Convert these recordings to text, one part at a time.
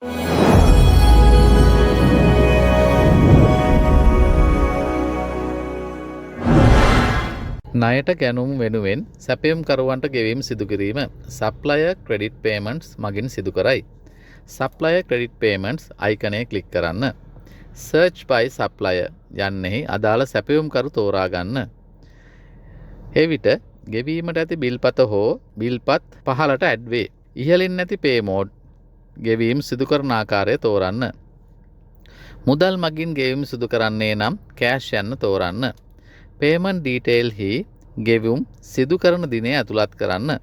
ණයට ගැනුම් වෙනුවෙන් සැපයුම්කරුවන්ට ගෙවීම් සිදු කිරීම සප්ලයර් ක්‍රෙඩිට් පේමන්ට්ස් මගින් සිදු කරයි. සප්ලයර් ක්‍රෙඩිට් පේමන්ට්ස් අයිකනය ක්ලික් කරන්න. සර්ච් by සප්ලයර් යන්නෙහි අදාළ සැපයුම්කරු තෝරා ගන්න. එවිට ගෙවීමට ඇති බිල්පත හෝ බිල්පත් පහළට ඇඩ් වේ. ඉහළින් නැති පේ මෝඩ් ගෙවීම් සිදු කරන ආකාරය තෝරන්න. මුදල් මගින් ගෙවීම් සිදු කරන්නේ නම් කෑෂ් යන්න තෝරන්න. පේමන්ට් ඩීටේල් හි ගෙවුම් සිදු කරන දිනය ඇතුළත් කරන්න.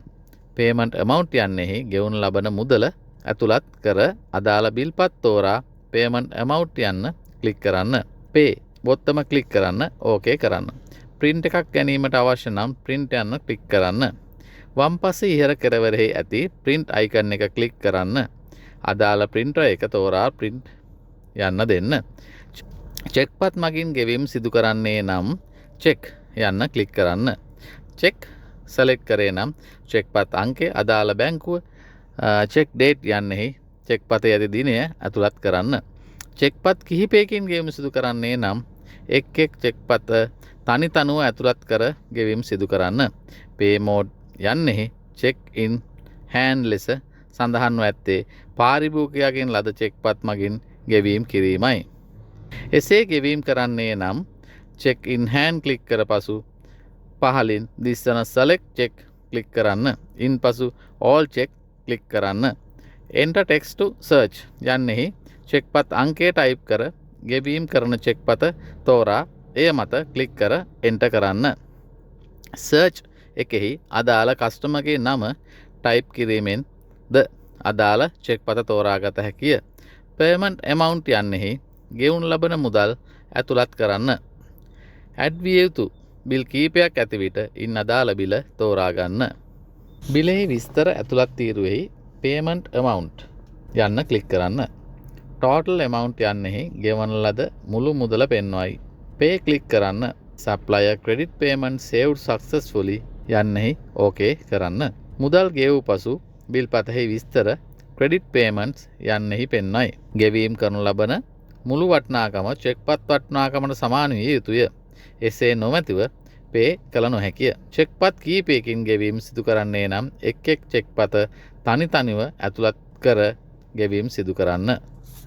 පේමන්ට් amount යන්නෙහි ගෙවුන ලබන මුදල ඇතුළත් කර අදාළ බිල්පත් තෝරා පේමන්ට් amount යන්න ක්ලික් කරන්න. පේ බොත්තම ක්ලික් කරන්න ඕකේ කරන්න. ප්‍රින්ට් එකක් ගැනීමට අවශ්‍ය නම් ප්‍රින්ට් යන්න ක්ලික් කරන්න. වම් පසේ ඉහළ කෙළවරෙහි ඇති ප්‍රින්ට් අයිකන් එක ක්ලික් කරන්න. අදාළ ප්‍රින්ටර් එක තෝරා ප්‍රින්ට් යන්න දෙන්න. චෙක්පත් මගින් ගෙවීම් සිදු කරන්නේ නම් චෙක් යන්න ක්ලික් කරන්න. චෙක් සෙලෙක්ට් කරේ නම් චෙක්පත් අංකය අදාළ බැංකුව චෙක් ඩේට් යන්නෙහි චෙක්පතේ ඇති දිනය ඇතුළත් කරන්න. චෙක්පත් කිහිපයකින් ගෙවීම් සිදු කරන්නේ නම් එක් චෙක්පත තනි තනුව ඇතුළත් කර ගෙවීම් සිදු කරන්න. පේ මෝඩ් යන්නෙහි චෙක් ඉන් හෑන්ඩ් ලෙස සඳහන්ව ඇත්තේ පාරිභෝගිකයාගෙන් ලද චෙක්පත් මගින් ගෙවීම් කිරීමයි. එසේ ගෙවීම් කරන්නේ නම් චෙක් ඉන් හෑන්ඩ් ක්ලික් කර පසු පහලින් දිස්සන select check ක්ලික් කරන්න. ඉන්පසු all check ක්ලික් කරන්න. enter text to search යන්නෙහි චෙක්පත් අංකය ටයිප් කර ගෙවීම් කරන චෙක්පත තෝරා එය මත ක්ලික් කර enter කරන්න. search එකෙහි අදාළ කස්ටමර්ගේ නම ටයිප් කිරීමෙන් ද අදාළ චෙක්පත තෝරාගත හැකිය. payment amount යන්නෙහි ගෙවුම් ලබන මුදල් ඇතුළත් කරන්න. ඇඩ් විය යුතු බිල් කීපයක් ඇති විට ඉන් අදාළ බිල තෝරා ගන්න. බිලෙහි විස්තර ඇතුළත් තීරුවෙහි payment amount යන්න ක්ලික් කරන්න. total amount යන්නෙහි ගෙවන ලද මුළු මුදල පෙන්වයි. pay ක්ලික් කරන්න. supplier credit payment saved successfully යන්නෙහි okay කරන්න. මුදල් ගෙවූ පසු බිල්පතෙහි විස්තර credit payments යන්නෙහි පෙන්වයි. ගෙවීම් කරනු ලබන මුළු වටිනාකම චෙක්පත් වටිනාකමට සමාන විය යුතුය. එසේ නොමැතිව පේ කළ නොහැකිය. චෙක්පත් කීපයකින් ගෙවීම් සිදු කරන්නේ නම් එක් චෙක්පත තනි තනිව ඇතුළත් කර ගෙවීම් සිදු කරන්න.